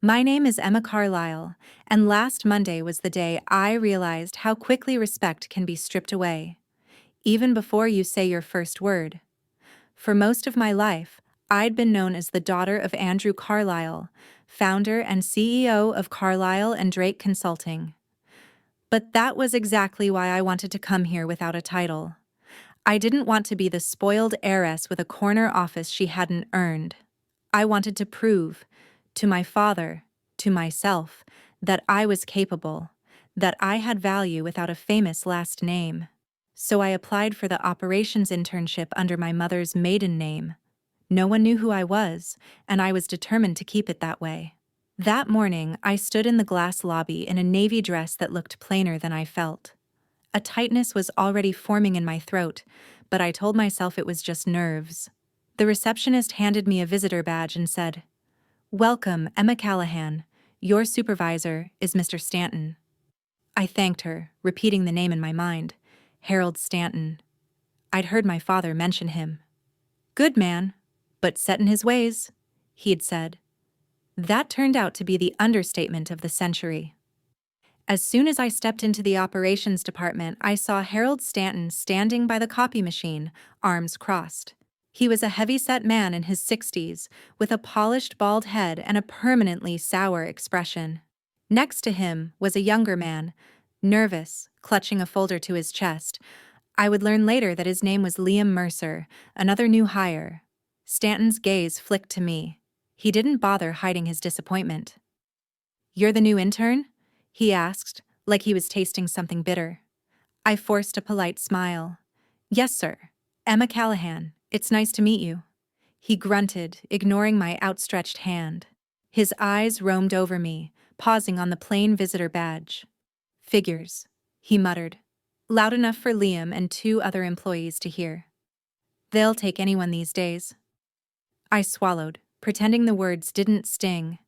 My name is Emma Carlisle, and last Monday was the day I realized how quickly respect can be stripped away, even before you say your first word. For most of my life, I'd been known as the daughter of Andrew Carlisle, founder and CEO of Carlisle and Drake Consulting. But that was exactly why I wanted to come here without a title. I didn't want to be the spoiled heiress with a corner office she hadn't earned. I wanted to prove, to my father, to myself, that I was capable, that I had value without a famous last name. So I applied for the operations internship under my mother's maiden name. No one knew who I was, and I was determined to keep it that way. That morning, I stood in the glass lobby in a navy dress that looked plainer than I felt. A tightness was already forming in my throat, but I told myself it was just nerves. The receptionist handed me a visitor badge and said, "Welcome, Emma Callahan. Your supervisor is Mr. Stanton." I thanked her, repeating the name in my mind. Harold Stanton. I'd heard my father mention him. "Good man, but set in his ways," he'd said. That turned out to be the understatement of the century. As soon as I stepped into the operations department, I saw Harold Stanton standing by the copy machine, arms crossed. He was a heavy-set man in his 60s, with a polished bald head and a permanently sour expression. Next to him was a younger man, nervous, clutching a folder to his chest. I would learn later that his name was Liam Mercer, another new hire. Stanton's gaze flicked to me. He didn't bother hiding his disappointment. "You're the new intern?" he asked, like he was tasting something bitter. I forced a polite smile. "Yes, sir. Emma Callahan. It's nice to meet you." He grunted, ignoring my outstretched hand. His eyes roamed over me, pausing on the plain visitor badge. "Figures," he muttered, loud enough for Liam and two other employees to hear. "They'll take anyone these days." I swallowed, pretending the words didn't sting.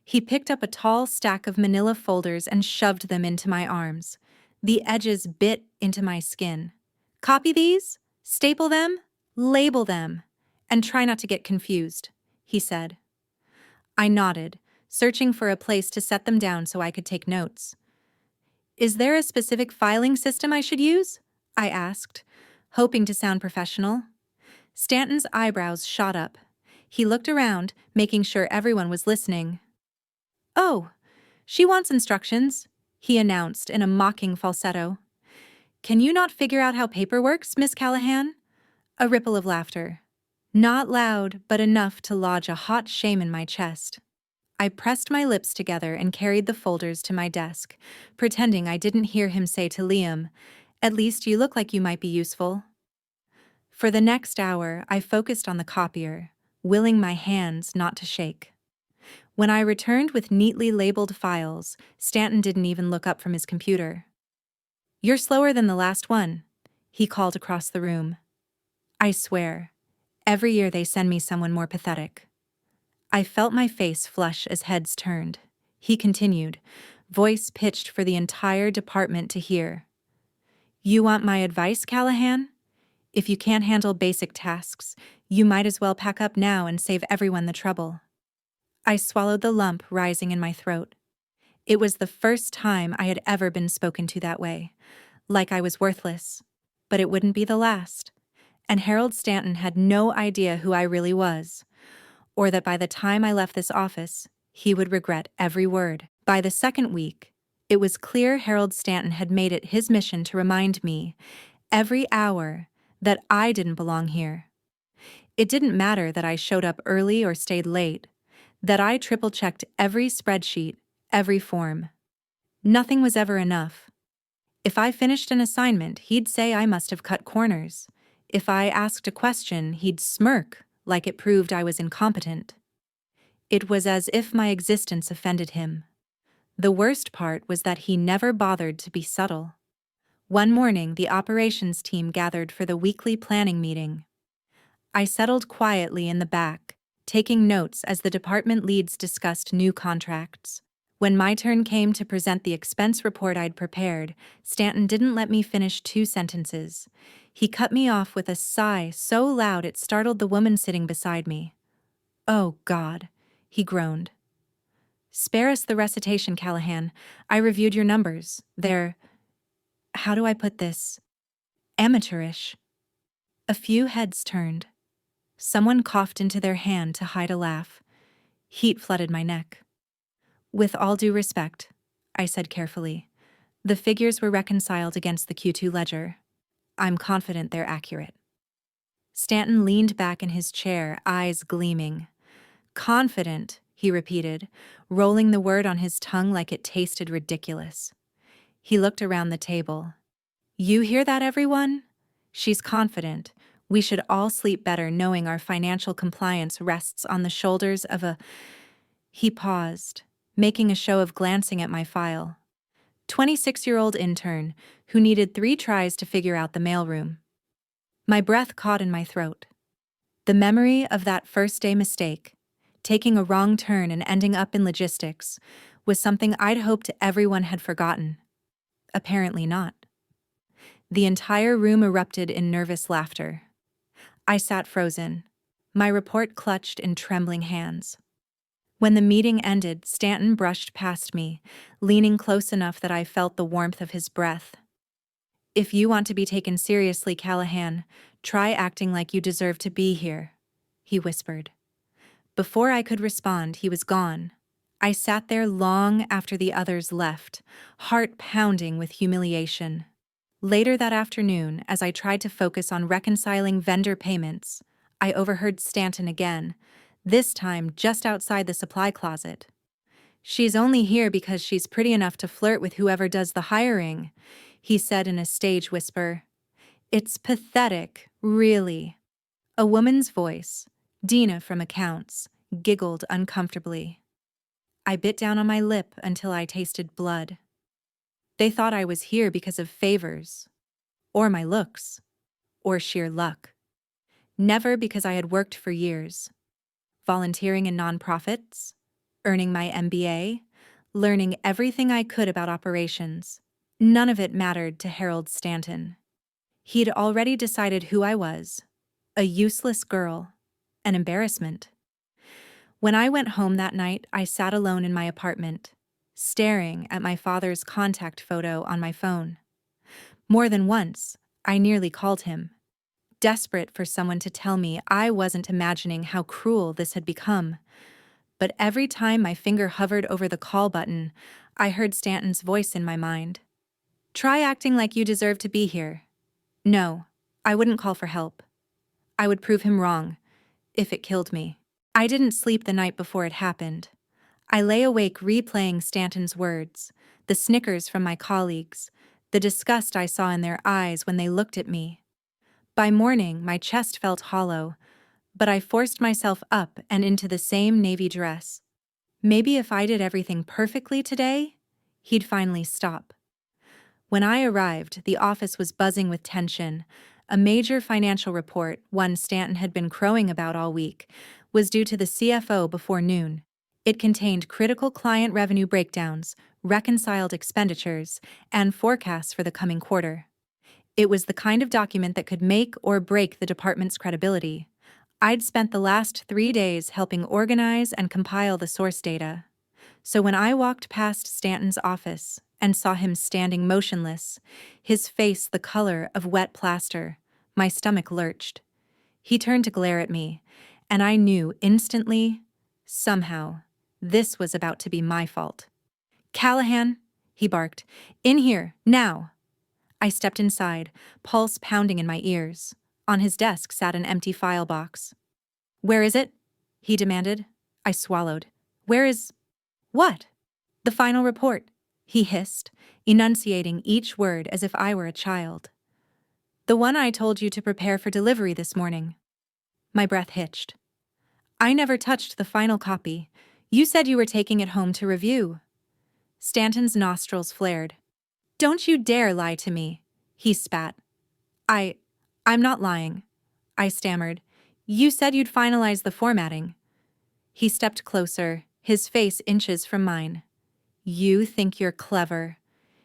He picked up a tall stack of manila folders and shoved them into my arms. The edges bit into my skin. "Copy these, staple them, label them, and try not to get confused," he said. I nodded, searching for a place to set them down so I could take notes. "Is there a specific filing system I should use?" I asked, hoping to sound professional. Stanton's eyebrows shot up. He looked around, making sure everyone was listening. "Oh, she wants instructions," he announced in a mocking falsetto. "Can you not figure out how paper works, Miss Callahan?" A ripple of laughter. Not loud, but enough to lodge a hot shame in my chest. I pressed my lips together and carried the folders to my desk, pretending I didn't hear him say to Liam, "At least you look like you might be useful." For the next hour, I focused on the copier, willing my hands not to shake. When I returned with neatly labeled files, Stanton didn't even look up from his computer. "You're slower than the last one," he called across the room. I swear, every year they send me someone more pathetic. I felt my face flush as heads turned. He continued, voice pitched for the entire department to hear. "You want my advice, Callahan? If you can't handle basic tasks, you might as well pack up now and save everyone the trouble." I swallowed the lump rising in my throat. It was the first time I had ever been spoken to that way, like I was worthless. But it wouldn't be the last. And Harold Stanton had no idea who I really was, or that by the time I left this office, he would regret every word. By the second week, it was clear Harold Stanton had made it his mission to remind me, every hour, that I didn't belong here. It didn't matter that I showed up early or stayed late, that I triple-checked every spreadsheet, every form. Nothing was ever enough. If I finished an assignment, he'd say I must have cut corners. If I asked a question, he'd smirk, like it proved I was incompetent. It was as if my existence offended him. The worst part was that he never bothered to be subtle. One morning, the operations team gathered for the weekly planning meeting. I settled quietly in the back, taking notes as the department leads discussed new contracts. When my turn came to present the expense report I'd prepared, Stanton didn't let me finish 2 sentences. He cut me off with a sigh so loud it startled the woman sitting beside me. "Oh, God," he groaned. Spare us the recitation, Callahan. I reviewed your numbers. They're, how do I put this? Amateurish. A few heads turned. Someone coughed into their hand to hide a laugh. Heat flooded my neck. With all due respect, I said carefully, the figures were reconciled against the Q2 ledger. I'm confident they're accurate. Stanton leaned back in his chair, eyes gleaming. Confident, he repeated, rolling the word on his tongue like it tasted ridiculous. He looked around the table. You hear that, everyone? She's confident. We should all sleep better knowing our financial compliance rests on the shoulders of a... He paused, making a show of glancing at my file. 26-year-old intern who needed 3 tries to figure out the mailroom. My breath caught in my throat. The memory of that first-day mistake, taking a wrong turn and ending up in logistics, was something I'd hoped everyone had forgotten. Apparently not. The entire room erupted in nervous laughter. I sat frozen, my report clutched in trembling hands. When the meeting ended, Stanton brushed past me, leaning close enough that I felt the warmth of his breath. If you want to be taken seriously, Callahan, try acting like you deserve to be here, he whispered. Before I could respond, he was gone. I sat there long after the others left, heart pounding with humiliation. Later that afternoon, as I tried to focus on reconciling vendor payments, I overheard Stanton again, this time just outside the supply closet. She's only here because she's pretty enough to flirt with whoever does the hiring, he said in a stage whisper. It's pathetic, really. A woman's voice, Dina from accounts, giggled uncomfortably. I bit down on my lip until I tasted blood. They thought I was here because of favors, or my looks, or sheer luck. Never because I had worked for years. Volunteering in nonprofits, earning my MBA, learning everything I could about operations. None of it mattered to Harold Stanton. He'd already decided who I was, a useless girl, an embarrassment. When I went home that night, I sat alone in my apartment, staring at my father's contact photo on my phone. More than once, I nearly called him, desperate for someone to tell me I wasn't imagining how cruel this had become. But every time my finger hovered over the call button, I heard Stanton's voice in my mind. Try acting like you deserve to be here. No, I wouldn't call for help. I would prove him wrong, if it killed me. I didn't sleep the night before it happened. I lay awake replaying Stanton's words, the snickers from my colleagues, the disgust I saw in their eyes when they looked at me. By morning, my chest felt hollow, but I forced myself up and into the same navy dress. Maybe if I did everything perfectly today, he'd finally stop. When I arrived, the office was buzzing with tension. A major financial report, one Stanton had been crowing about all week, was due to the CFO before noon. It contained critical client revenue breakdowns, reconciled expenditures, and forecasts for the coming quarter. It was the kind of document that could make or break the department's credibility. I'd spent the last 3 days helping organize and compile the source data. So when I walked past Stanton's office and saw him standing motionless, his face the color of wet plaster, my stomach lurched. He turned to glare at me, and I knew instantly, somehow, this was about to be my fault. Callahan, he barked, in here, now. I stepped inside, pulse pounding in my ears. On his desk sat an empty file box. Where is it? He demanded. I swallowed. Where is... What? The final report, he hissed, enunciating each word as if I were a child. The one I told you to prepare for delivery this morning. My breath hitched. I never touched the final copy. You said you were taking it home to review. Stanton's nostrils flared. Don't you dare lie to me, he spat. I'm not lying, I stammered. You said you'd finalize the formatting. He stepped closer, his face inches from mine. You think you're clever,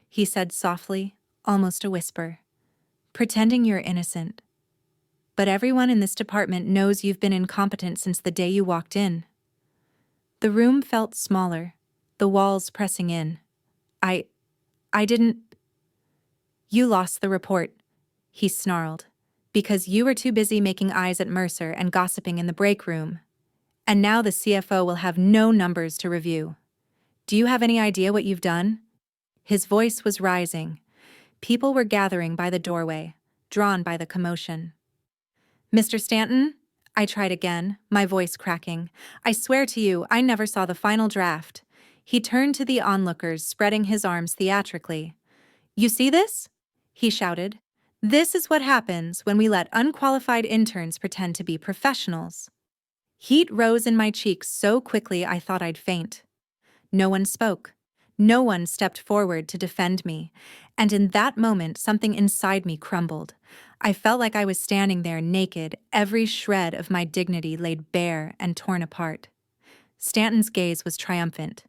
he said softly, almost a whisper. Pretending you're innocent. But everyone in this department knows you've been incompetent since the day you walked in. The room felt smaller, the walls pressing in. I didn't. You lost the report, he snarled, because you were too busy making eyes at Mercer and gossiping in the break room. And now the CFO will have no numbers to review. Do you have any idea what you've done? His voice was rising. People were gathering by the doorway, drawn by the commotion. Mr. Stanton? I tried again, my voice cracking. I swear to you, I never saw the final draft. He turned to the onlookers, spreading his arms theatrically. You see this? He shouted. This is what happens when we let unqualified interns pretend to be professionals. Heat rose in my cheeks so quickly I thought I'd faint. No one spoke. No one stepped forward to defend me, and in that moment something inside me crumbled. I felt like I was standing there naked, every shred of my dignity laid bare and torn apart. Stanton's gaze was triumphant.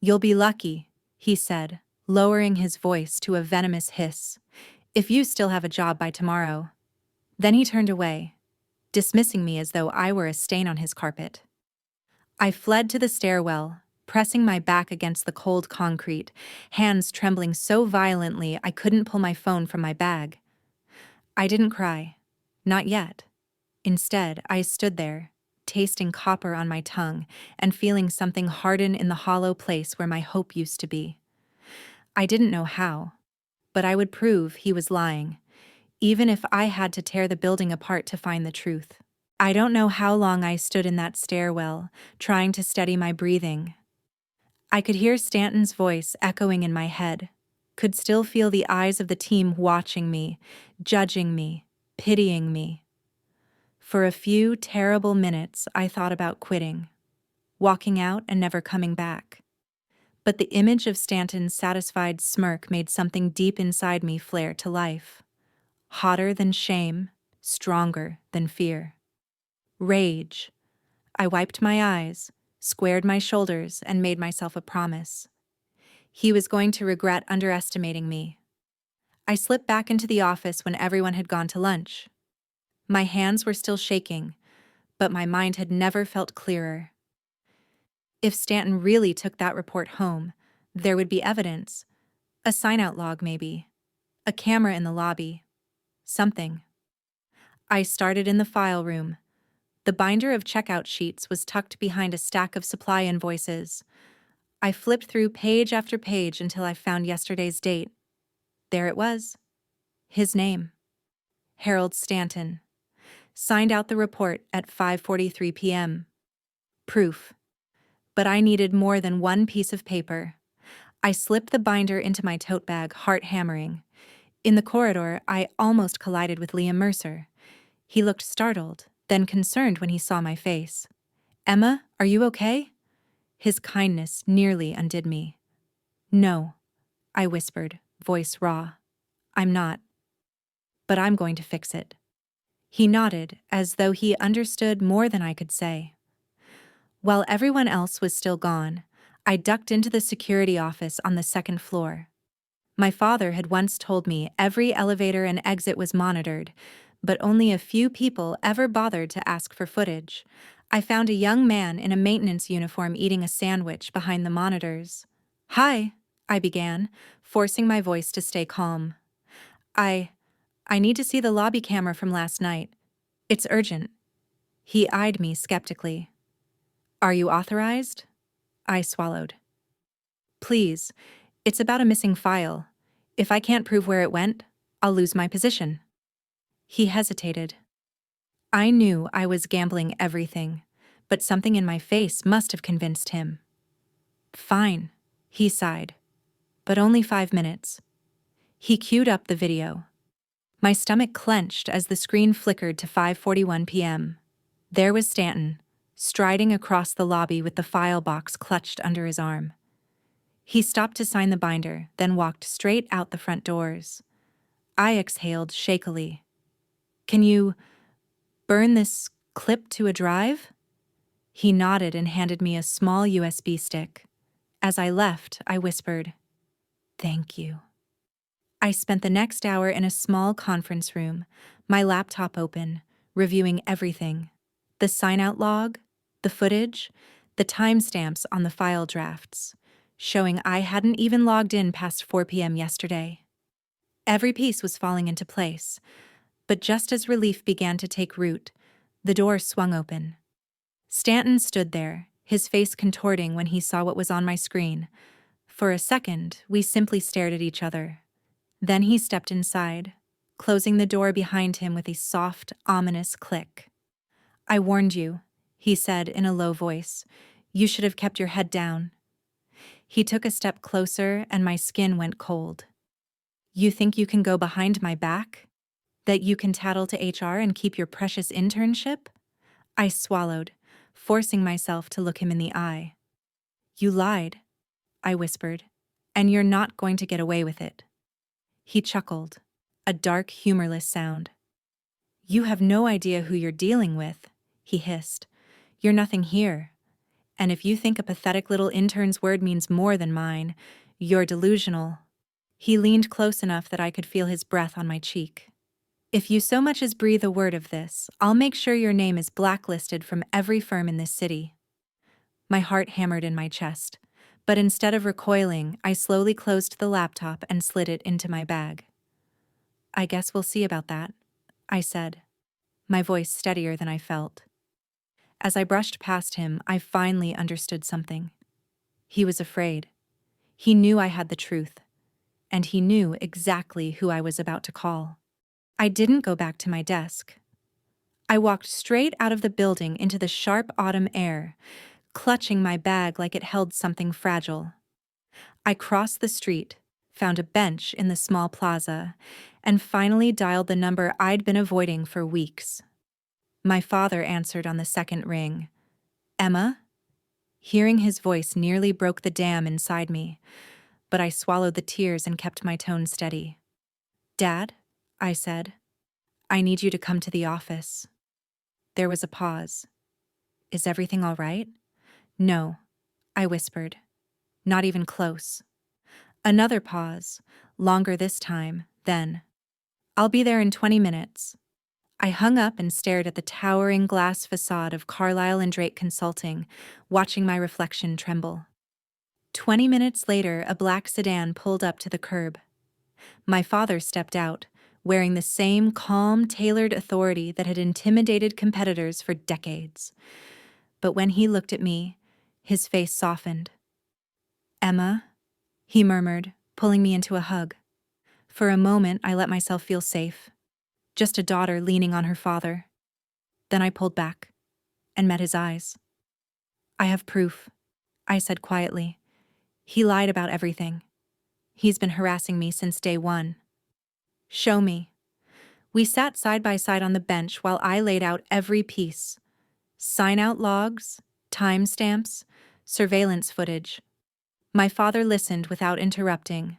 You'll be lucky, he said, lowering his voice to a venomous hiss, if you still have a job by tomorrow. Then he turned away, dismissing me as though I were a stain on his carpet. I fled to the stairwell, pressing my back against the cold concrete, hands trembling so violently I couldn't pull my phone from my bag. I didn't cry. Not yet. Instead, I stood there, tasting copper on my tongue and feeling something harden in the hollow place where my hope used to be. I didn't know how, but I would prove he was lying, even if I had to tear the building apart to find the truth. I don't know how long I stood in that stairwell, trying to steady my breathing. I could hear Stanton's voice echoing in my head, could still feel the eyes of the team watching me, judging me, pitying me. For a few terrible minutes, I thought about quitting, walking out and never coming back. But the image of Stanton's satisfied smirk made something deep inside me flare to life. Hotter than shame, stronger than fear. Rage. I wiped my eyes, squared my shoulders, and made myself a promise. He was going to regret underestimating me. I slipped back into the office when everyone had gone to lunch. My hands were still shaking, but my mind had never felt clearer. If Stanton really took that report home, there would be evidence. A sign-out log, maybe. A camera in the lobby. Something. I started in the file room. The binder of checkout sheets was tucked behind a stack of supply invoices. I flipped through page after page until I found yesterday's date. There it was. His name. Harold Stanton. Signed out the report at 5:43 p.m. Proof. But I needed more than one piece of paper. I slipped the binder into my tote bag, heart hammering. In the corridor, I almost collided with Liam Mercer. He looked startled, then concerned when he saw my face. Emma, are you okay? His kindness nearly undid me. No, I whispered, voice raw. I'm not. But I'm going to fix it. He nodded, as though he understood more than I could say. While everyone else was still gone, I ducked into the security office on the second floor. My father had once told me every elevator and exit was monitored, but only a few people ever bothered to ask for footage. I found a young man in a maintenance uniform eating a sandwich behind the monitors. Hi, I began, forcing my voice to stay calm. I need to see the lobby camera from last night. It's urgent. He eyed me skeptically. Are you authorized? I swallowed. Please, it's about a missing file. If I can't prove where it went, I'll lose my position. He hesitated. I knew I was gambling everything, but something in my face must have convinced him. Fine, he sighed, but only 5 minutes. He queued up the video. My stomach clenched as the screen flickered to 5:41 p.m. There was Stanton, striding across the lobby with the file box clutched under his arm. He stopped to sign the binder, then walked straight out the front doors. I exhaled shakily. Can you burn this clip to a drive? He nodded and handed me a small USB stick. As I left, I whispered, Thank you. I spent the next hour in a small conference room, my laptop open, reviewing everything. The sign-out log, the footage, the timestamps on the file drafts. showing I hadn't even logged in past 4 p.m. yesterday. Every piece was falling into place, but just as relief began to take root, the door swung open. Stanton stood there, his face contorting when he saw what was on my screen. For a second, we simply stared at each other. Then he stepped inside, closing the door behind him with a soft, ominous click. "I warned you," he said in a low voice. "You should have kept your head down." He took a step closer and my skin went cold. "You think you can go behind my back? That you can tattle to HR and keep your precious internship?" I swallowed, forcing myself to look him in the eye. "You lied," I whispered, "and you're not going to get away with it." He chuckled, a dark, humorless sound. "You have no idea who you're dealing with," he hissed. "You're nothing here. And if you think a pathetic little intern's word means more than mine, you're delusional." He leaned close enough that I could feel his breath on my cheek. "If you so much as breathe a word of this, I'll make sure your name is blacklisted from every firm in this city." My heart hammered in my chest, but instead of recoiling, I slowly closed the laptop and slid it into my bag. "I guess we'll see about that," I said, my voice steadier than I felt. As I brushed past him, I finally understood something. He was afraid. He knew I had the truth, and he knew exactly who I was about to call. I didn't go back to my desk. I walked straight out of the building into the sharp autumn air, clutching my bag like it held something fragile. I crossed the street, found a bench in the small plaza, and finally dialed the number I'd been avoiding for weeks. My father answered on the second ring. "Emma?" Hearing his voice nearly broke the dam inside me, but I swallowed the tears and kept my tone steady. "Dad," I said, "I need you to come to the office." There was a pause. "Is everything all right?" "No," I whispered. "Not even close." Another pause, longer this time, then, "I'll be there in 20 minutes." I hung up and stared at the towering glass facade of Carlisle and Drake Consulting, watching my reflection tremble. 20 minutes later, a black sedan pulled up to the curb. My father stepped out, wearing the same calm, tailored authority that had intimidated competitors for decades. But when he looked at me, his face softened. "Emma," he murmured, pulling me into a hug. For a moment, I let myself feel safe. Just a daughter leaning on her father. Then I pulled back and met his eyes. "I have proof," I said quietly. "He lied about everything. He's been harassing me since day one." "Show me." We sat side by side on the bench while I laid out every piece. Sign-out logs, timestamps, surveillance footage. My father listened without interrupting,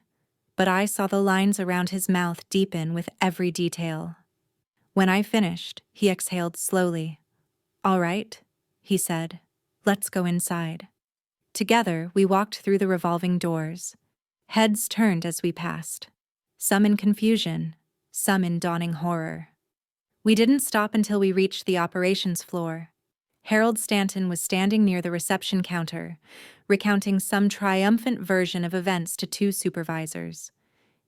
but I saw the lines around his mouth deepen with every detail. When I finished, he exhaled slowly. "All right," he said. "Let's go inside." Together, we walked through the revolving doors. Heads turned as we passed, some in confusion, some in dawning horror. We didn't stop until we reached the operations floor. Harold Stanton was standing near the reception counter, recounting some triumphant version of events to two supervisors.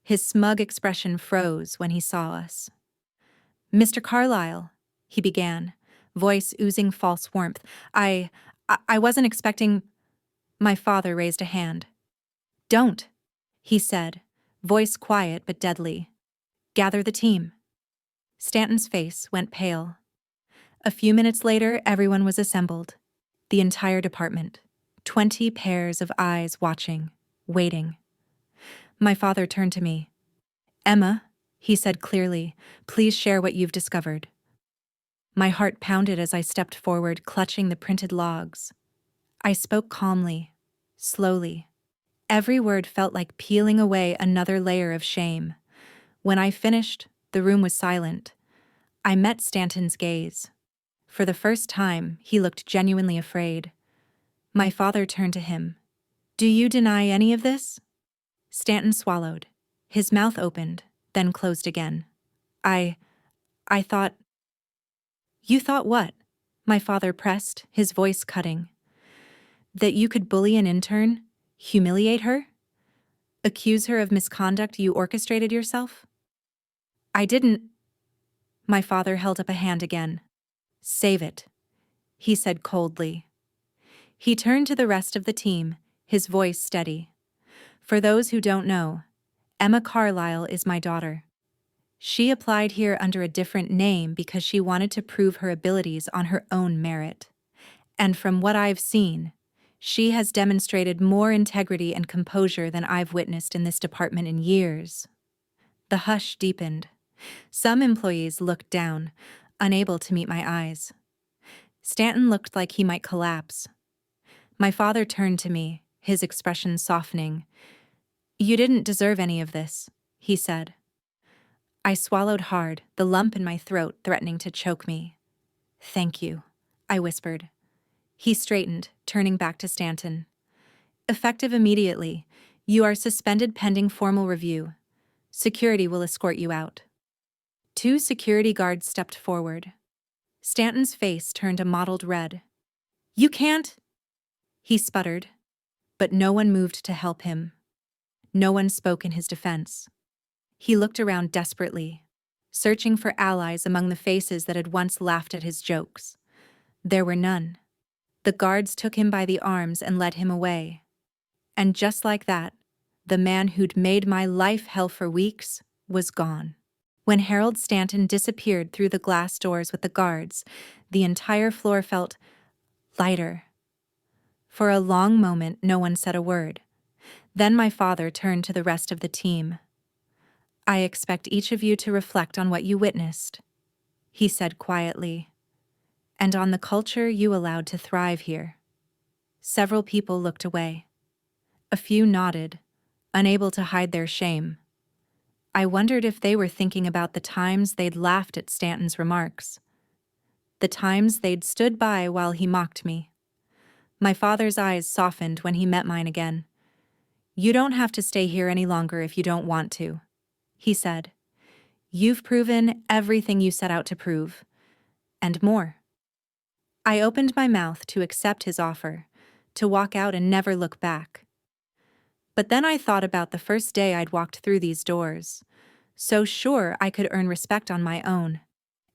His smug expression froze when he saw us. "Mr. Carlisle," he began, voice oozing false warmth. I wasn't expecting—" My father raised a hand. "Don't," he said, voice quiet but deadly. "Gather the team." Stanton's face went pale. A few minutes later, everyone was assembled. The entire department. 20 pairs of eyes watching, waiting. My father turned to me. "Emma," he said clearly, "please share what you've discovered." My heart pounded as I stepped forward, clutching the printed logs. I spoke calmly, slowly. Every word felt like peeling away another layer of shame. When I finished, the room was silent. I met Stanton's gaze. For the first time, he looked genuinely afraid. My father turned to him. "Do you deny any of this?" Stanton swallowed. His mouth opened, then closed again. I thought—" "You thought what?" My father pressed, his voice cutting. "That you could bully an intern?" Humiliate her? Accuse her of misconduct you orchestrated yourself? I didn't. My father held up a hand again. Save it, he said coldly. He turned to the rest of the team, his voice steady. For those who don't know, Emma Carlisle is my daughter. She applied here under a different name because she wanted to prove her abilities on her own merit. And from what I've seen, she has demonstrated more integrity and composure than I've witnessed in this department in years. The hush deepened. Some employees looked down, unable to meet my eyes. Stanton looked like he might collapse. My father turned to me, his expression softening. You didn't deserve any of this, he said. I swallowed hard, the lump in my throat threatening to choke me. Thank you, I whispered. He straightened, turning back to Stanton. Effective immediately, you are suspended pending formal review. Security will escort you out. 2 security guards stepped forward. Stanton's face turned a mottled red. You can't, he sputtered. But no one moved to help him. No one spoke in his defense. He looked around desperately, searching for allies among the faces that had once laughed at his jokes. There were none. The guards took him by the arms and led him away. And just like that, the man who'd made my life hell for weeks was gone. When Harold Stanton disappeared through the glass doors with the guards, the entire floor felt lighter. For a long moment, no one said a word. Then my father turned to the rest of the team. I expect each of you to reflect on what you witnessed, he said quietly, and on the culture you allowed to thrive here. Several people looked away. A few nodded, unable to hide their shame. I wondered if they were thinking about the times they'd laughed at Stanton's remarks, the times they'd stood by while he mocked me. My father's eyes softened when he met mine again. You don't have to stay here any longer if you don't want to, he said. You've proven everything you set out to prove, and more. I opened my mouth to accept his offer, to walk out and never look back. But then I thought about the first day I'd walked through these doors, so sure I could earn respect on my own.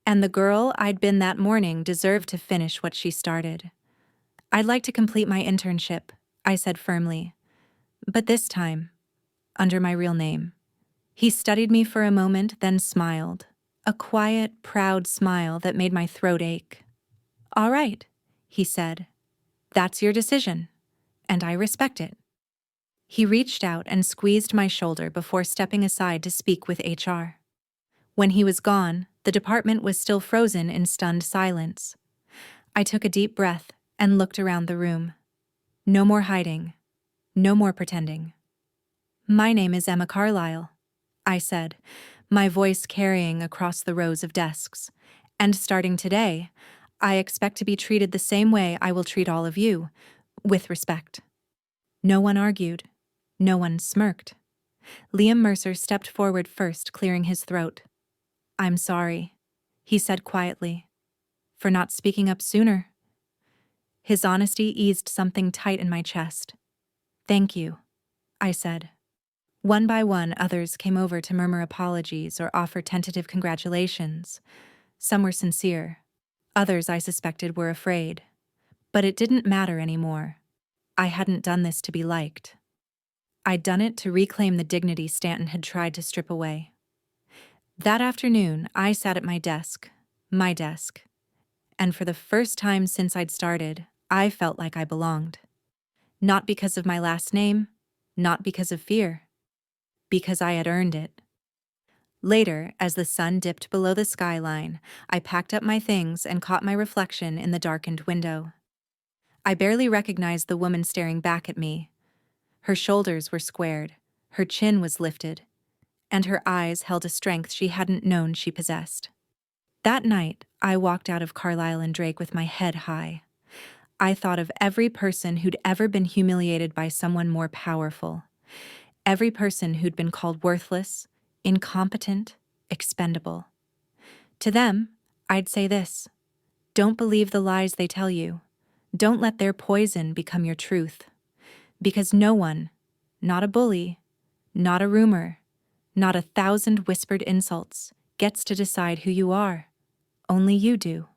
And the girl I'd been that morning deserved to finish what she started. I'd like to complete my internship, I said firmly. But this time, under my real name. He studied me for a moment, then smiled. A quiet, proud smile that made my throat ache. All right, he said. That's your decision, and I respect it. He reached out and squeezed my shoulder before stepping aside to speak with HR. When he was gone, the department was still frozen in stunned silence. I took a deep breath and looked around the room. No more hiding. No more pretending. My name is Emma Carlisle, I said, my voice carrying across the rows of desks. And starting today, I expect to be treated the same way I will treat all of you, with respect. No one argued. No one smirked. Liam Mercer stepped forward first, clearing his throat. I'm sorry, he said quietly, for not speaking up sooner. His honesty eased something tight in my chest. Thank you, I said. One by one, others came over to murmur apologies or offer tentative congratulations. Some were sincere. Others, I suspected, were afraid. But it didn't matter anymore. I hadn't done this to be liked. I'd done it to reclaim the dignity Stanton had tried to strip away. That afternoon, I sat at my desk, and for the first time since I'd started, I felt like I belonged. Not because of my last name, not because of fear, because I had earned it. Later, as the sun dipped below the skyline, I packed up my things and caught my reflection in the darkened window. I barely recognized the woman staring back at me. Her shoulders were squared, her chin was lifted, and her eyes held a strength she hadn't known she possessed. That night, I walked out of Carlisle and Drake with my head high. I thought of every person who'd ever been humiliated by someone more powerful. Every person who'd been called worthless, incompetent, expendable. To them, I'd say this: don't believe the lies they tell you. Don't let their poison become your truth. Because no one, not a bully, not a rumor, not 1,000 whispered insults, gets to decide who you are. Only you do.